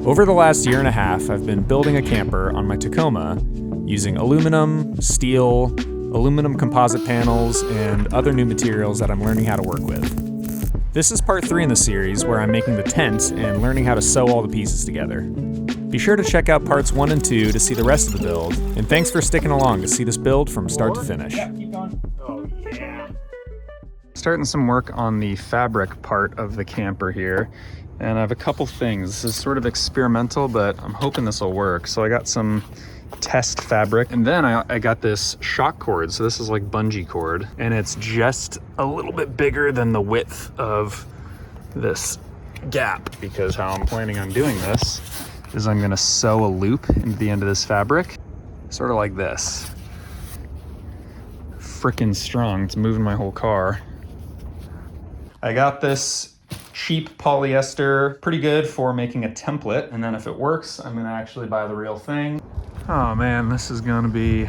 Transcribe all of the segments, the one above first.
Over the last year and a half, I've been building a camper on my Tacoma using aluminum, steel, aluminum composite panels, and other new materials that I'm learning how to work with. This is part 3 in the series where I'm making the tent and learning how to sew all the pieces together. Be sure to check out parts 1 and 2 to see the rest of the build, and thanks for sticking along to see this build from start to finish. Yeah, keep going. Oh yeah. Starting some work on the fabric part of the camper here. And I have a couple things. This is sort of experimental, but I'm hoping this will work. So I got some test fabric, and then I got this shock cord. So this is like bungee cord, and it's just a little bit bigger than the width of this gap, because how I'm planning on doing this is I'm gonna sew a loop into the end of this fabric, sort of like this. Frickin' strong, it's moving my whole car. I got this cheap polyester, pretty good for making a template, and then if it works, I'm gonna actually buy the real thing. Oh man, this is gonna be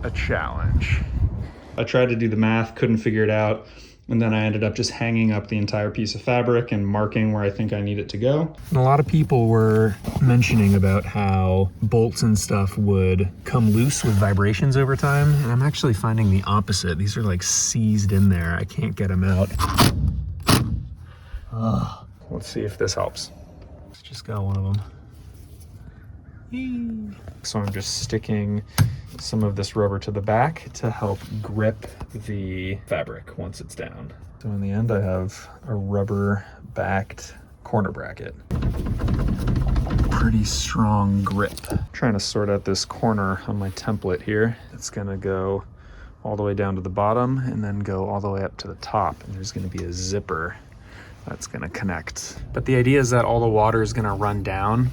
a challenge. I tried to do the math, couldn't figure it out, and then I ended up just hanging up the entire piece of fabric and marking where I think I need it to go. And a lot of people were mentioning about how bolts and stuff would come loose with vibrations over time, and I'm actually finding the opposite. These are like seized in there. I can't get them out. Let's see if this helps. Let's just got one of them. So I'm just sticking some of this rubber to the back to help grip the fabric once it's down. So in the end, I have a rubber backed corner bracket. Pretty strong grip. Trying to sort out this corner on my template here. It's gonna go all the way down to the bottom and then go all the way up to the top. And there's gonna be a zipper that's gonna connect. But the idea is that all the water is gonna run down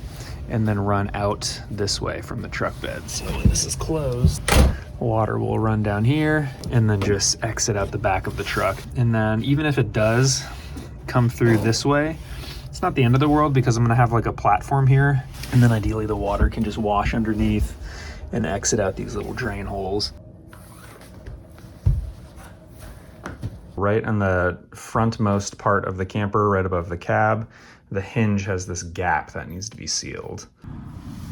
and then run out this way from the truck bed. So when this is closed, water will run down here and then just exit out the back of the truck. And then even if it does come through this way, it's not the end of the world, because I'm gonna have like a platform here, and then ideally the water can just wash underneath and exit out these little drain holes. Right on the frontmost part of the camper, right above the cab, the hinge has this gap that needs to be sealed.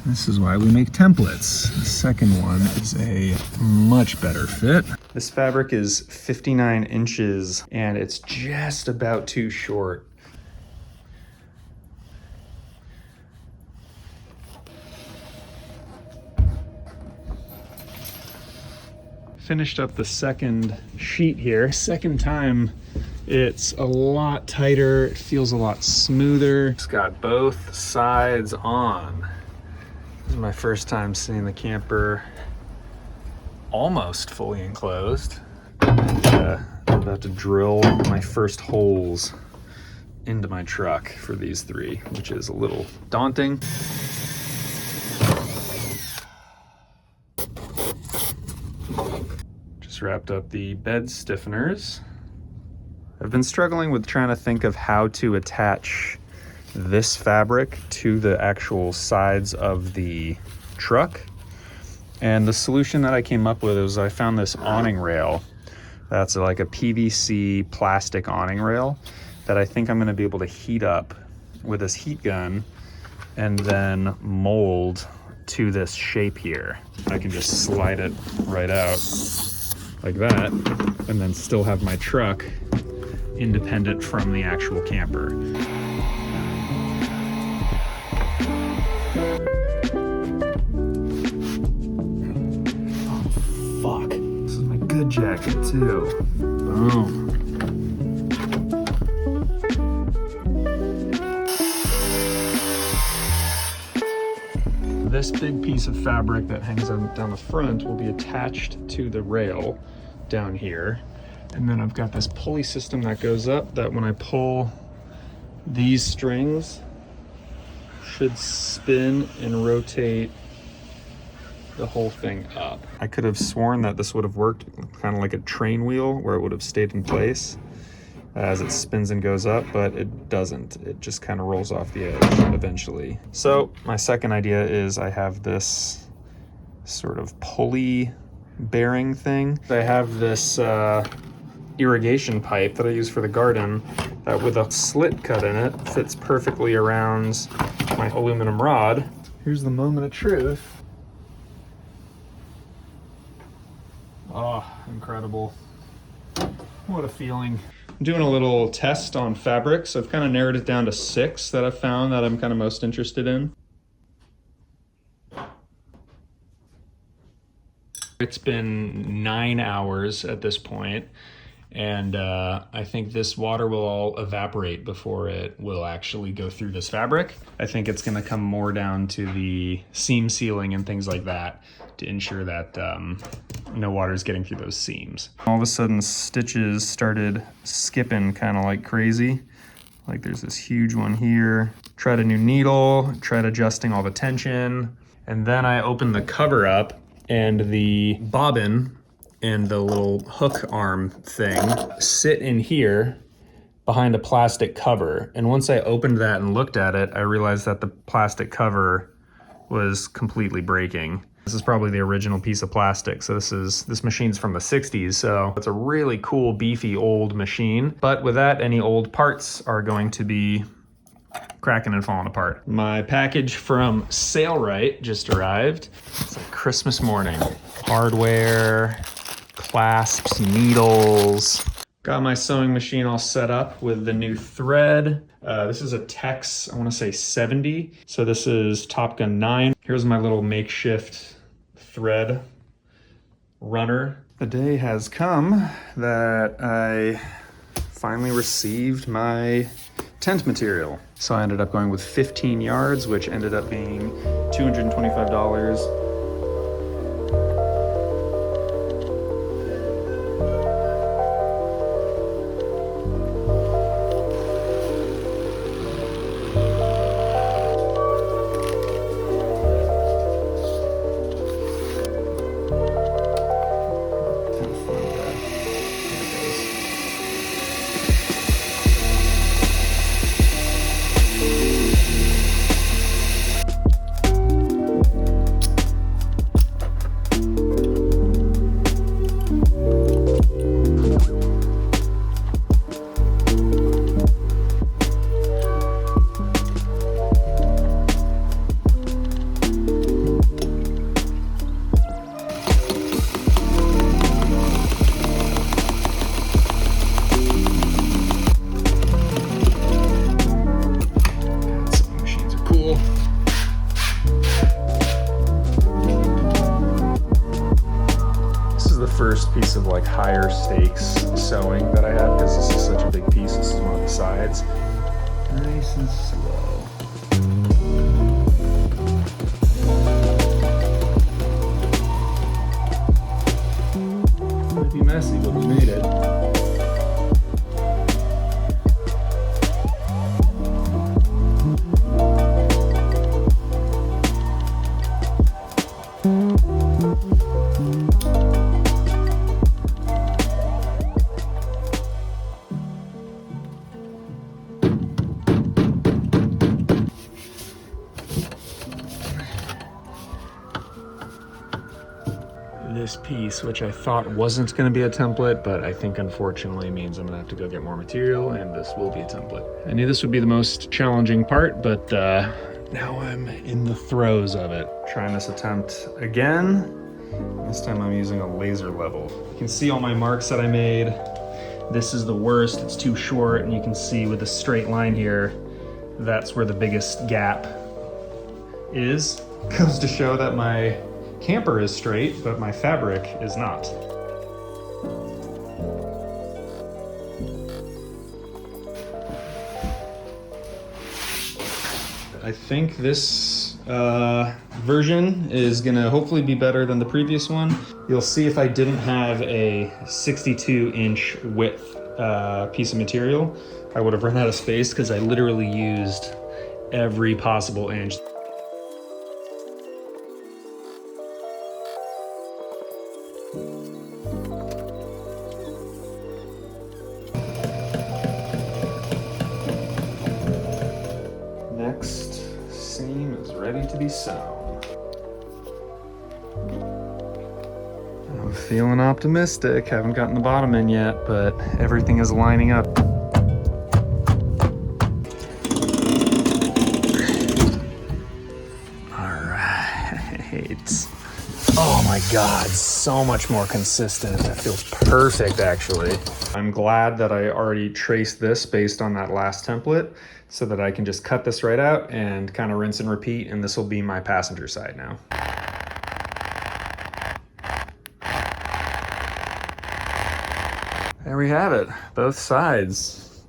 This is why we make templates. The second one is a much better fit. This fabric is 59 inches and it's just about too short. Finished up the second sheet here. Second time, it's a lot tighter, it feels a lot smoother. It's got both sides on. This is my first time seeing the camper almost fully enclosed. I'm about to drill my first holes into my truck for these 3, which is a little daunting. Wrapped up the bed stiffeners. I've been struggling with trying to think of how to attach this fabric to the actual sides of the truck. And the solution that I came up with was I found this awning rail. That's like a PVC plastic awning rail that I think I'm going to be able to heat up with this heat gun and then mold to this shape here. I can just slide it right out like that, and then still have my truck independent from the actual camper. Oh, fuck. This is my good jacket, too. Boom. This big piece of fabric that hangs down the front will be attached to the rail down here. And then I've got this pulley system that goes up that when I pull these strings, should spin and rotate the whole thing up. I could have sworn that this would have worked kind of like a train wheel where it would have stayed in place as it spins and goes up, but it doesn't. It just kind of rolls off the edge eventually. So my second idea is I have this sort of pulley bearing thing. I have this irrigation pipe that I use for the garden that with a slit cut in it fits perfectly around my aluminum rod. Here's the moment of truth. Oh, incredible. What a feeling. I'm doing a little test on fabric, so I've kind of narrowed it down to 6 that I've found that I'm kind of most interested in. It's been 9 hours at this point, and I think this water will all evaporate before it will actually go through this fabric. I think it's gonna come more down to the seam sealing and things like that to ensure that no water is getting through those seams. All of a sudden stitches started skipping kind of like crazy. Like there's this huge one here. Tried a new needle, tried adjusting all the tension, and then I opened the cover up, and the bobbin and the little hook arm thing sit in here behind a plastic cover. And once I opened that and looked at it, I realized that the plastic cover was completely breaking. This is probably the original piece of plastic. So this machine's from the 60s. So it's a really cool, beefy, old machine. But with that, any old parts are going to be cracking and falling apart. My package from Sailrite just arrived. It's like Christmas morning. Hardware, clasps, needles. Got my sewing machine all set up with the new thread. This is a Tex, I want to say 70. So this is Top Gun 9. Here's my little makeshift thread runner. The day has come that I finally received my tent material. So I ended up going with 15 yards, which ended up being $225. First piece of like higher stakes sewing that I have, because this is such a big piece. This is one of the sides. Nice and slow. Might be messy, but we made it. This piece, which I thought wasn't going to be a template, but I think unfortunately means I'm going to have to go get more material, and this will be a template. I knew this would be the most challenging part, but now I'm in the throes of it. Trying this attempt again. This time I'm using a laser level. You can see all my marks that I made. This is the worst, it's too short, and you can see with the straight line here, that's where the biggest gap is. Goes to show that my camper is straight, but my fabric is not. I think this version is gonna hopefully be better than the previous one. You'll see if I didn't have a 62-inch width piece of material, I would have run out of space because I literally used every possible inch. Next seam is ready to be sewn. I'm feeling optimistic. Haven't gotten the bottom in yet, but everything is lining up. All right. Oh my God, so much more consistent. That feels perfect, actually. I'm glad that I already traced this based on that last template so that I can just cut this right out and kind of rinse and repeat, and this will be my passenger side now. There we have it. Both sides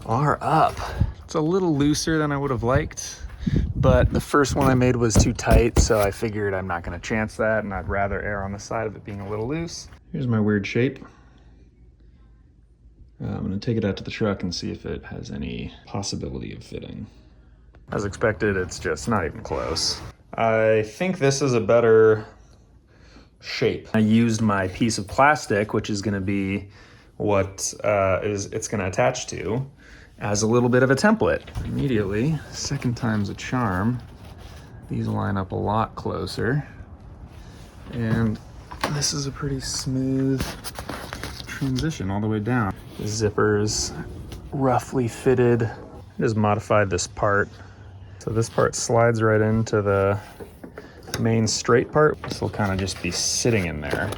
are up. It's a little looser than I would have liked, but the first one I made was too tight, so I figured I'm not gonna chance that, and I'd rather err on the side of it being a little loose. Here's my weird shape. I'm gonna take it out to the truck and see if it has any possibility of fitting. As expected, it's just not even close. I think this is a better shape. I used my piece of plastic, which is gonna be what it's gonna attach to, as a little bit of a template. Immediately, second time's a charm. These line up a lot closer. And this is a pretty smooth transition all the way down. The zipper's roughly fitted. I just modified this part. So this part slides right into the main straight part. This will kind of just be sitting in there.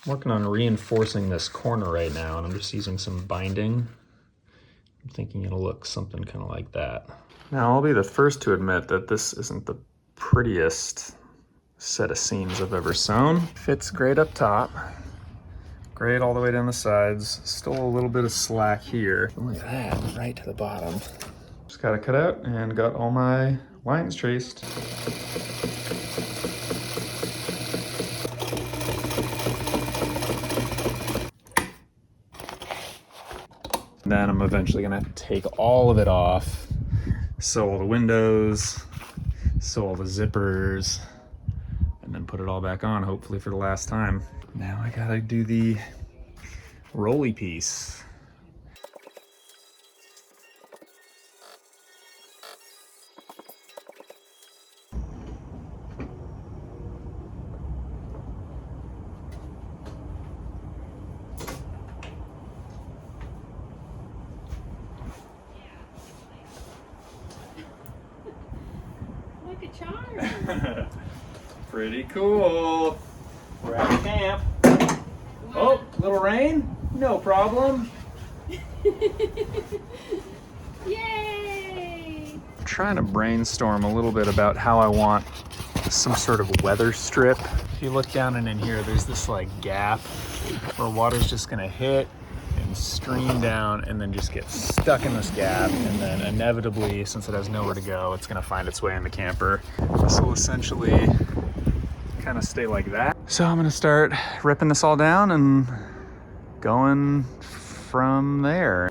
I'm working on reinforcing this corner right now, and I'm just using some binding. I'm thinking it'll look something kind of like that. Now, I'll be the first to admit that this isn't the prettiest set of seams I've ever sewn. Fits great up top, great all the way down the sides. Still a little bit of slack here. Look at that, right to the bottom. Just got it cut out and got all my lines traced. Then I'm eventually gonna have to take all of it off, sew all the windows, sew all the zippers, and then put it all back on, hopefully for the last time. Now I gotta do the rolly piece. Look at Charm. Pretty cool. We're at camp. Oh, little rain? No problem. Yay! I'm trying to brainstorm a little bit about how I want some sort of weather strip. If you look down and in here, there's this like gap where water's just gonna hit and stream down and then just get stuck in this gap, and then inevitably, since it has nowhere to go, it's gonna find its way in the camper. This will essentially kind of stay like that. So I'm gonna start ripping this all down and going from there.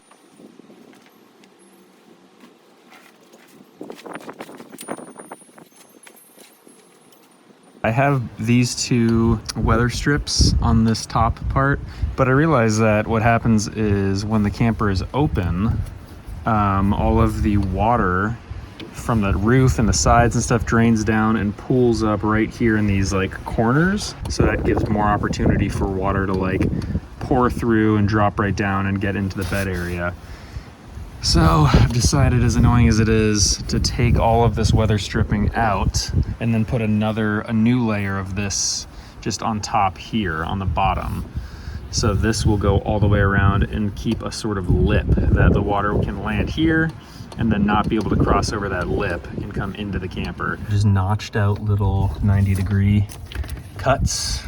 I have these two weather strips on this top part, but I realize that what happens is when the camper is open, all of the water from the roof and the sides and stuff drains down and pools up right here in these like corners. So that gives more opportunity for water to like pour through and drop right down and get into the bed area. So I've decided, as annoying as it is, to take all of this weather stripping out and then put a new layer of this just on top here on the bottom. So this will go all the way around and keep a sort of lip that the water can land here and then not be able to cross over that lip and come into the camper. Just notched out little 90-degree cuts.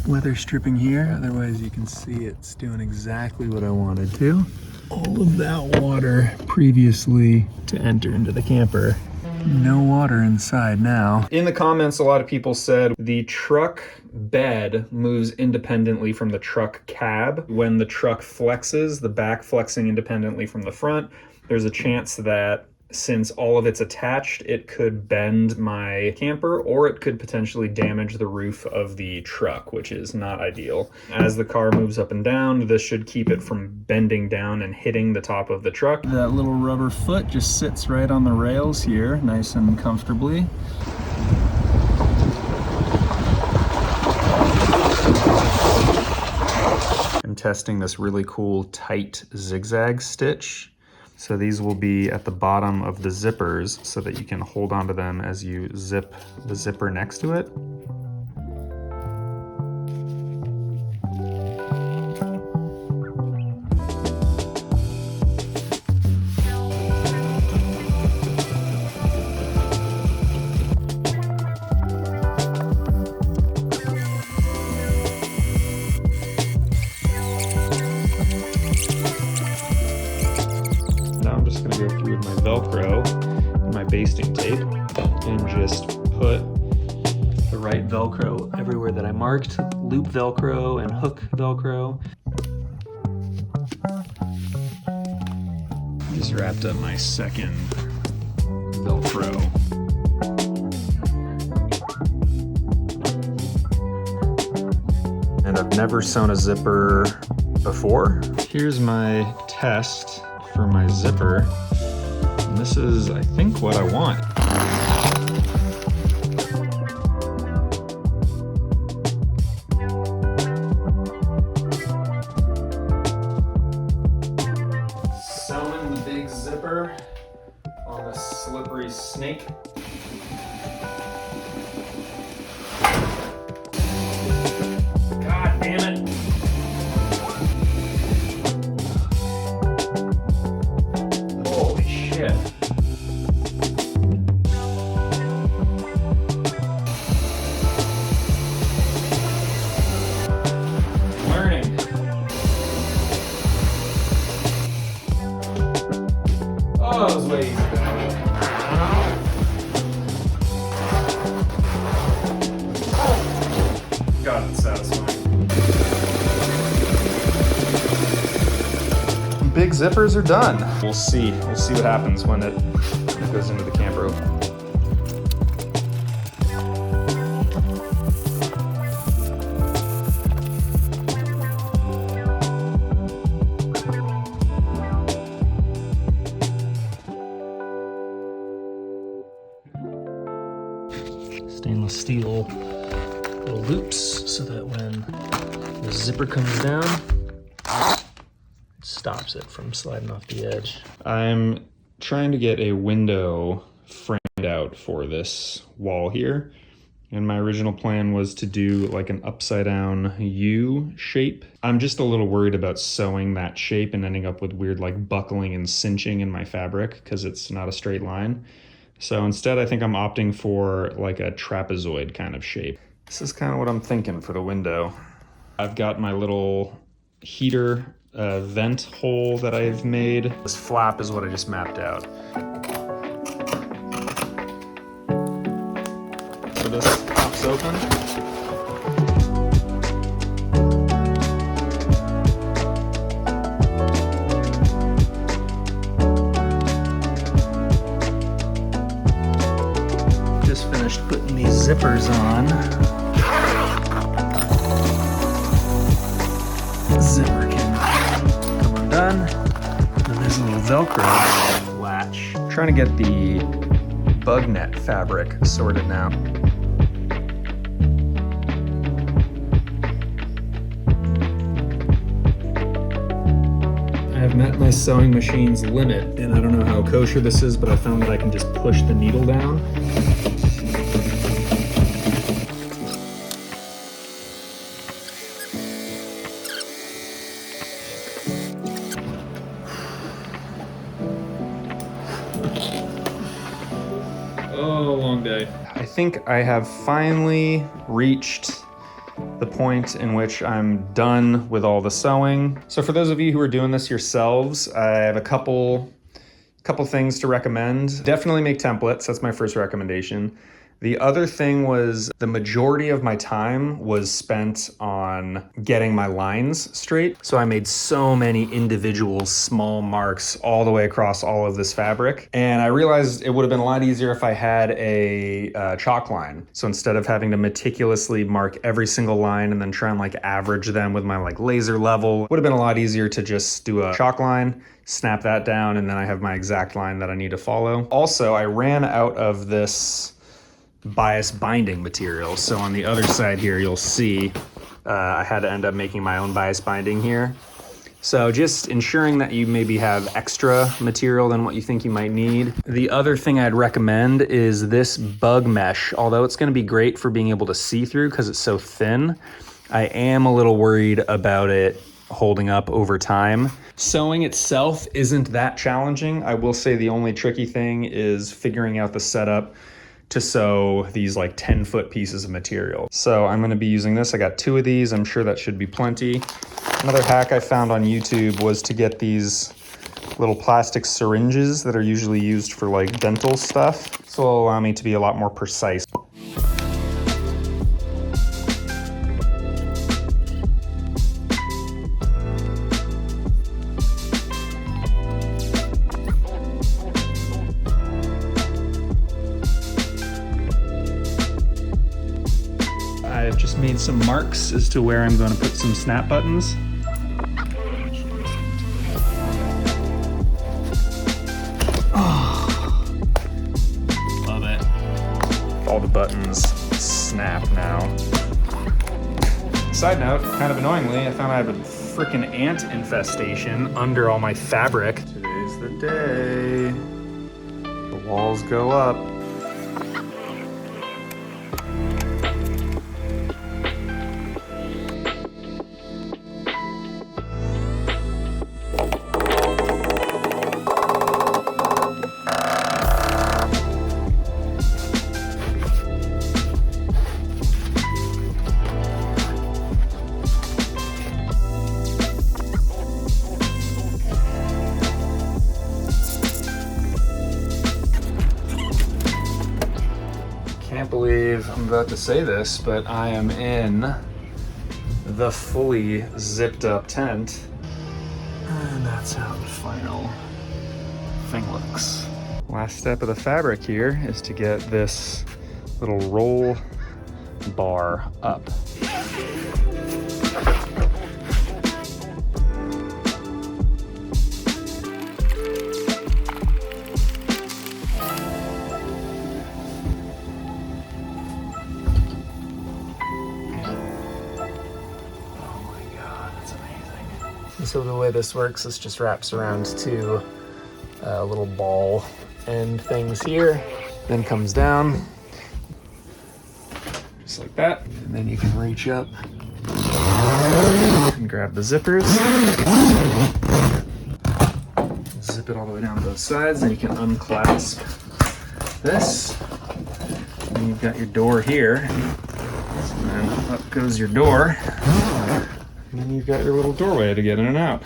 Weather stripping here, otherwise you can see it's doing exactly what I wanted to. All of that water previously to enter into the camper. No water inside now. In the comments, a lot of people said the truck bed moves independently from the truck cab. When the truck flexes, the back flexing independently from the front, there's a chance that since all of it's attached, it could bend my camper, or it could potentially damage the roof of the truck, which is not ideal. As the car moves up and down, this should keep it from bending down and hitting the top of the truck. That little rubber foot just sits right on the rails here, nice and comfortably. I'm testing this really cool tight zigzag stitch. So these will be at the bottom of the zippers so that you can hold onto them as you zip the zipper next to it. Velcro and my basting tape and just put the right Velcro everywhere that I marked. Loop Velcro and hook Velcro. Just wrapped up my second Velcro. And I've never sewn a zipper before. Here's my test for my zipper. This is, I think, what I want. Sewing the big zipper on the slippery snake. God damn it. Oh, that was way easier than I thought. God, it's satisfying. Big zippers are done. We'll see what happens when it goes into the camper. Stainless steel little loops so that when the zipper comes down, it stops it from sliding off the edge. I'm trying to get a window framed out for this wall here. And my original plan was to do like an upside down U shape. I'm just a little worried about sewing that shape and ending up with weird like buckling and cinching in my fabric because it's not a straight line. So instead, I think I'm opting for like a trapezoid kind of shape. This is kind of what I'm thinking for the window. I've got my little heater vent hole that I've made. This flap is what I just mapped out. So this pops open. Finished putting these zippers on. Zipper can come undone. And there's a little Velcro latch. I'm trying to get the bug net fabric sorted now. I have met my sewing machine's limit, and I don't know how kosher this is, but I found that I can just push the needle down. Oh, long day. I think I have finally reached the point in which I'm done with all the sewing. So for those of you who are doing this yourselves, I have a couple things to recommend. Definitely make templates, that's my first recommendation. The other thing was the majority of my time was spent on getting my lines straight. So I made so many individual small marks all the way across all of this fabric. And I realized it would have been a lot easier if I had a chalk line. So instead of having to meticulously mark every single line and then try and like average them with my like laser level, it would have been a lot easier to just do a chalk line, snap that down, and then I have my exact line that I need to follow. Also, I ran out of this bias binding material. So on the other side here, you'll see I had to end up making my own bias binding here. So just ensuring that you maybe have extra material than what you think you might need. The other thing I'd recommend is this bug mesh. Although it's going to be great for being able to see through because it's so thin, I am a little worried about it holding up over time. Sewing itself isn't that challenging. I will say the only tricky thing is figuring out the setup to sew these like 10-foot pieces of material. So I'm gonna be using this. I got 2 of these. I'm sure that should be plenty. Another hack I found on YouTube was to get these little plastic syringes that are usually used for like dental stuff. This will allow me to be a lot more precise. I've just made some marks as to where I'm going to put some snap buttons. Oh, love it. All the buttons snap now. Side note, kind of annoyingly, I found I have a freaking ant infestation under all my fabric. Today's the day. The walls go up. Can't believe I'm about to say this, but I am in the fully zipped up tent. And that's how the final thing looks. Last step of the fabric here is to get this little roll bar up. So the way this works, this just wraps around 2 little ball end things here, then comes down, just like that. And then you can reach up and grab the zippers. Zip it all the way down both sides, then you can unclasp this. And you've got your door here. And then up goes your door. And then you've got your little doorway to get in and out.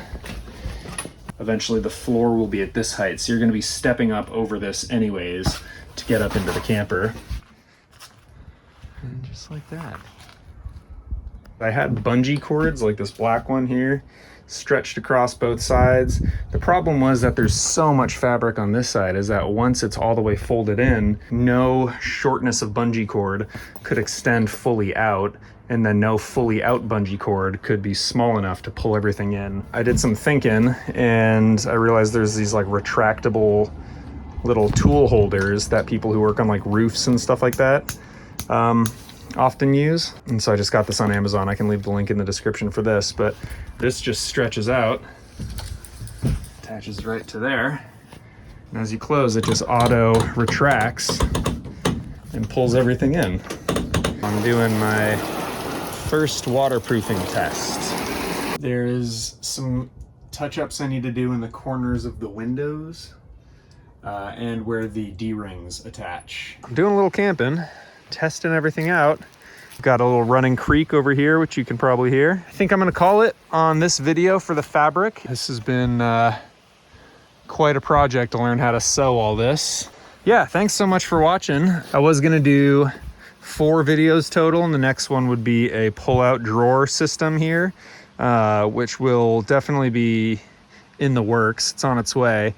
Eventually the floor will be at this height, so you're going to be stepping up over this anyways to get up into the camper. And just like that. I had bungee cords like this black one here stretched across both sides. The problem was that there's so much fabric on this side is that once it's all the way folded in, no shortness of bungee cord could extend fully out, and then no fully out bungee cord could be small enough to pull everything in. I did some thinking and I realized there's these like retractable little tool holders that people who work on like roofs and stuff like that often use. And so I just got this on Amazon. I can leave the link in the description for this, but this just stretches out, attaches right to there. And as you close, it just auto retracts and pulls everything in. I'm doing my first waterproofing test. There's some touch-ups I need to do in the corners of the windows and where the D-rings attach. I'm doing a little camping, testing everything out. Got a little running creek over here, which you can probably hear. I think I'm gonna call it on this video for the fabric. This has been quite a project to learn how to sew all this. yeah, thanks so much for watching. I was gonna do 4 videos total, and the next one would be a pull-out drawer system here, which will definitely be in the works. It's on its way.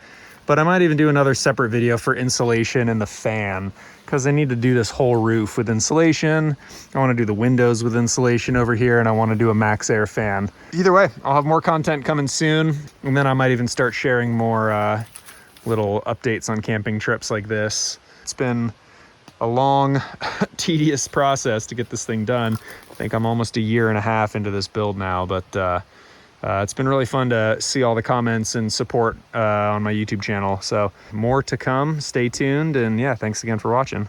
But I might even do another separate video for insulation and the fan, because I need to do this whole roof with insulation. I want to do the windows with insulation over here, and I want to do a max air fan. Either way, I'll have more content coming soon, and then I might even start sharing more little updates on camping trips like this. It's been a long, tedious process to get this thing done. I think I'm almost a year and a half into this build now, but it's been really fun to see all the comments and support on my YouTube channel. So more to come. Stay tuned. And yeah, thanks again for watching.